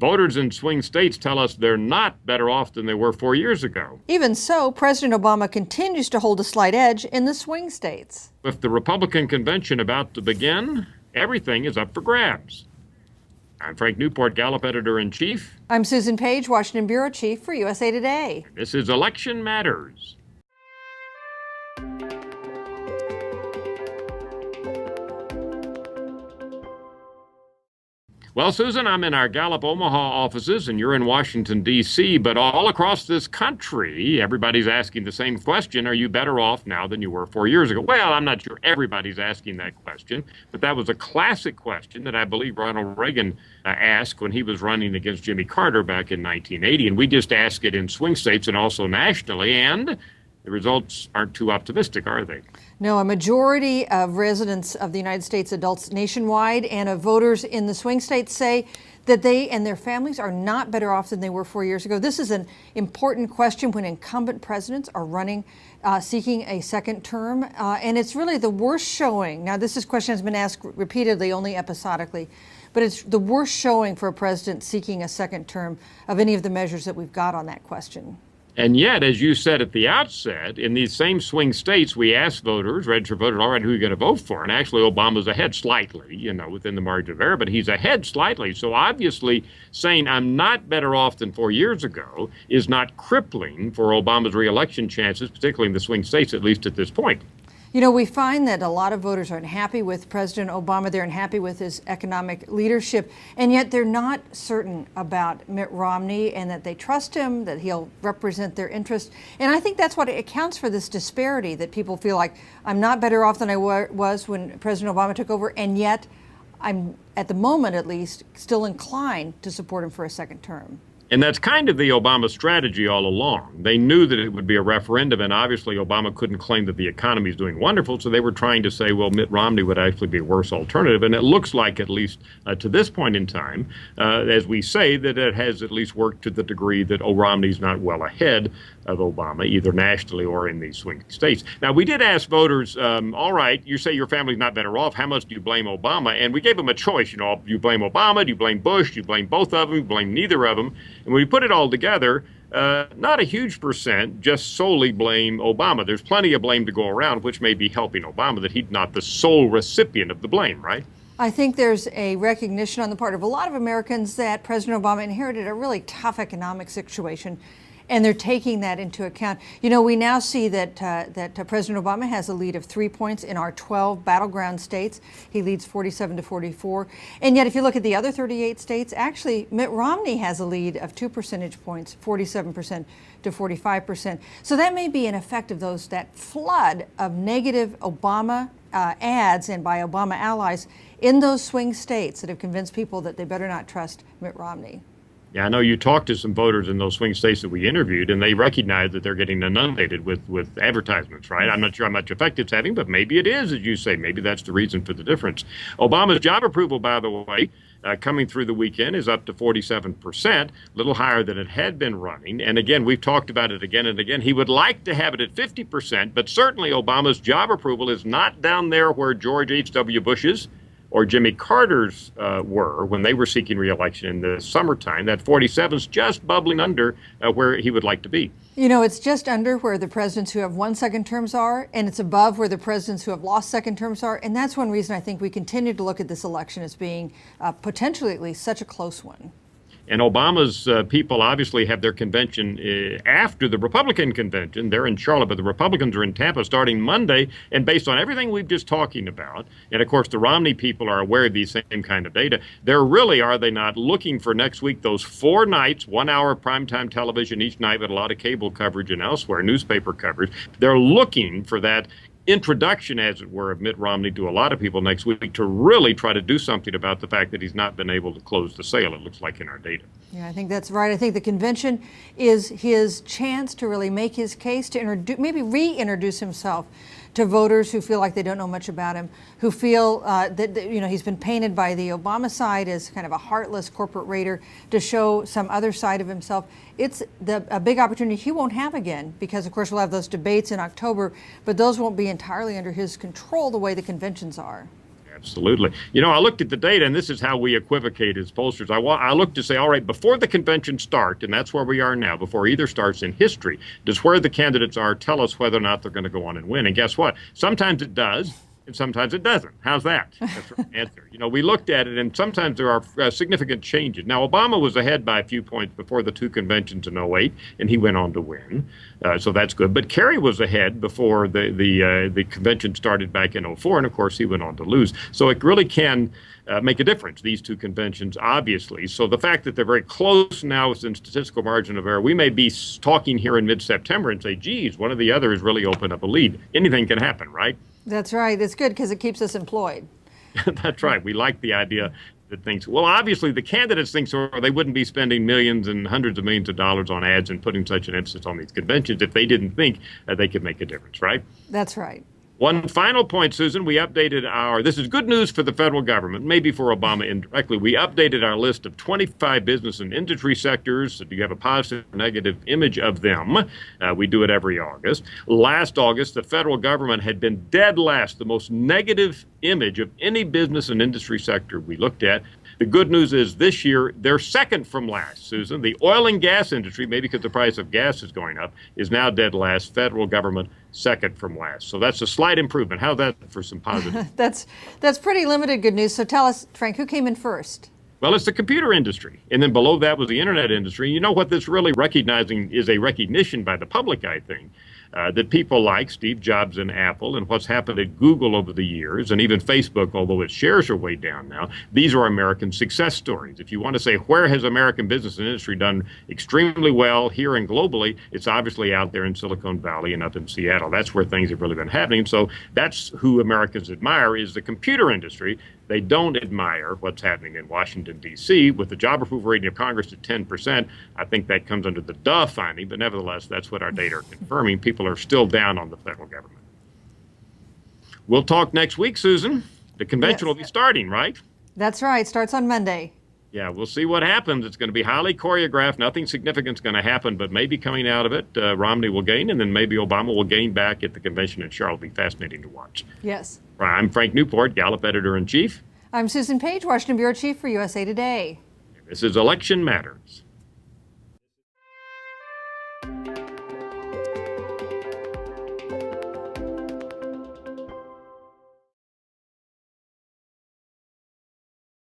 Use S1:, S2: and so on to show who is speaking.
S1: voters in swing states tell us they're not better off than they were 4 years ago.
S2: Even so, President Obama continues to hold a slight edge in the swing states.
S1: With the Republican convention about to begin, everything is up for grabs. I'm Frank Newport, Gallup editor-in-chief.
S2: I'm Susan Page, Washington bureau chief for USA Today.
S1: This is Election Matters. Well, Susan, I'm in our Gallup Omaha offices, and you're in Washington, D.C., but all across this country, everybody's asking the same question. Are you better off now than you were 4 years ago? Well, I'm not sure everybody's asking that question, but that was a classic question that I believe Ronald Reagan asked when he was running against Jimmy Carter back in 1980, and we just ask it in swing states and also nationally, and the results aren't too optimistic, are they?
S2: No, a majority of residents of the United States, adults nationwide, and of voters in the swing states say that they and their families are not better off than they were 4 years ago. This is an important question when incumbent presidents are running, seeking a second term, and it's really the worst showing. Now, this question has been asked repeatedly, only episodically, but it's the worst showing for a president seeking a second term of any of the measures that we've got on that question.
S1: And yet, as you said at the outset, in these same swing states, we asked voters, registered voters, all right, who are you going to vote for? And actually, Obama's ahead slightly, within the margin of error, but he's ahead slightly. So obviously, saying I'm not better off than 4 years ago is not crippling for Obama's reelection chances, particularly in the swing states, at least at this point.
S2: You know, we find that a lot of voters are unhappy with President Obama. They're unhappy with his economic leadership, and yet they're not certain about Mitt Romney and that they trust him, that he'll represent their interests. And I think that's what accounts for this disparity, that people feel like I'm not better off than I was when President Obama took over, and yet I'm, at the moment at least, still inclined to support him for a second term.
S1: And that's kind of the Obama strategy all along. They knew that it would be a referendum, and obviously Obama couldn't claim that the economy is doing wonderful, so they were trying to say, well, Mitt Romney would actually be a worse alternative. And it looks like, at least to this point in time, as we say, that it has at least worked to the degree that Romney's not well ahead of Obama, either nationally or in these swing states. Now, we did ask voters, all right, you say your family's not better off. How much do you blame Obama? And we gave them a choice. Do you blame Obama? Do you blame Bush? Do you blame both of them? Do you blame neither of them? And when we put it all together, not a huge percent just solely blame Obama. There's plenty of blame to go around, which may be helping Obama, that he's not the sole recipient of the blame, right?
S2: I think there's a recognition on the part of a lot of Americans that President Obama inherited a really tough economic situation, and they're taking that into account. You know, we now see that President Obama has a lead of 3 points in our 12 battleground states. He leads 47 to 44. And yet, if you look at the other 38 states, actually, Mitt Romney has a lead of 2 percentage points, 47% to 45%. So that may be an effect of that flood of negative Obama ads and by Obama allies in those swing states that have convinced people that they better not trust Mitt Romney.
S1: Yeah, I know you talked to some voters in those swing states that we interviewed, and they recognize that they're getting inundated with advertisements, right? I'm not sure how much effect it's having, but maybe it is, as you say. Maybe that's the reason for the difference. Obama's job approval, by the way, coming through the weekend is up to 47%, a little higher than it had been running. And again, we've talked about it again and again. He would like to have it at 50%, but certainly Obama's job approval is not down there where George H.W. Bush's or Jimmy Carter's were when they were seeking re-election in the summertime. That 47's just bubbling under where he would like to be.
S2: You know, it's just under where the presidents who have won second terms are, and it's above where the presidents who have lost second terms are. And that's one reason I think we continue to look at this election as being potentially at least such a close one.
S1: And Obama's people obviously have their convention after the Republican convention. They're in Charlotte, but the Republicans are in Tampa starting Monday. And based on everything we've just talking about, and of course the Romney people are aware of these same kind of data, they're really, are they not, looking for next week those 4 nights, 1 hour primetime television each night with a lot of cable coverage and elsewhere, newspaper coverage. They're looking for that introduction, as it were, of Mitt Romney to a lot of people next week to really try to do something about the fact that he's not been able to close the sale, it looks like, in our data.
S2: Yeah, I think that's right. I think the convention is his chance to really make his case, to maybe reintroduce himself to voters who feel like they don't know much about him, who feel that he's been painted by the Obama side as kind of a heartless corporate raider, to show some other side of himself. It's a big opportunity he won't have again because, of course, we'll have those debates in October, but those won't be entirely under his control the way the conventions are.
S1: Absolutely. I looked at the data, and this is how we equivocate as pollsters. I looked to say, all right, before the convention start, and that's where we are now, before either starts in history, does where the candidates are tell us whether or not they're going to go on and win? And guess what? Sometimes it does, and sometimes it doesn't. How's that? That's the answer. We looked at it, and sometimes there are significant changes. Now, Obama was ahead by a few points before the two conventions in '08, and he went on to win. So that's good. But Kerry was ahead before the convention started back in '04, and of course, he went on to lose. So it really can make a difference, these two conventions, obviously. So the fact that they're very close now within statistical margin of error, we may be talking here in mid-September and say, geez, one or the other has really opened up a lead. Anything can happen, right?
S2: That's right. It's good because it keeps us employed.
S1: That's right. We like the idea that thinks, well, obviously the candidates think so, or they wouldn't be spending millions and hundreds of millions of dollars on ads and putting such an emphasis on these conventions if they didn't think they could make a difference, right?
S2: That's right.
S1: One final point, Susan, we updated this is good news for the federal government, maybe for Obama indirectly. We updated our list of 25 business and industry sectors. So do you have a positive or negative image of them? We do it every August. Last August, the federal government had been dead last, the most negative image of any business and industry sector we looked at. The good news is this year, they're second from last, Susan. The oil and gas industry, maybe because the price of gas is going up, is now dead last. Federal government, second from last. So that's a slight improvement. How's that for some positive?
S2: That's pretty limited good news. So tell us, Frank, who came in first?
S1: Well, it's the computer industry. And then below that was the internet industry. You know what this really recognizing is a recognition by the public, I think, that people like Steve Jobs and Apple and what's happened at Google over the years, and even Facebook, although its shares are way down now. These are American success stories. If you want to say where has American business and industry done extremely well here and globally, it's obviously out there in Silicon Valley and up in Seattle. That's where things have really been happening. So that's who Americans admire, is the computer industry. They don't admire what's happening in Washington, D.C. with the job approval rating of Congress at 10%. I think that comes under the duh finding, but nevertheless, that's what our data are confirming. People are still down on the federal government. We'll talk next week, Susan. The convention will be starting, right?
S2: That's right. Starts on Monday.
S1: Yeah, we'll see what happens. It's going to be highly choreographed. Nothing significant is going to happen, but maybe coming out of it, Romney will gain, and then maybe Obama will gain back at the convention in Charlotte. It'll be fascinating to watch.
S2: Yes.
S1: I'm Frank Newport, Gallup editor-in-chief.
S2: I'm Susan Page, Washington Bureau Chief for USA Today.
S1: This is Election Matters.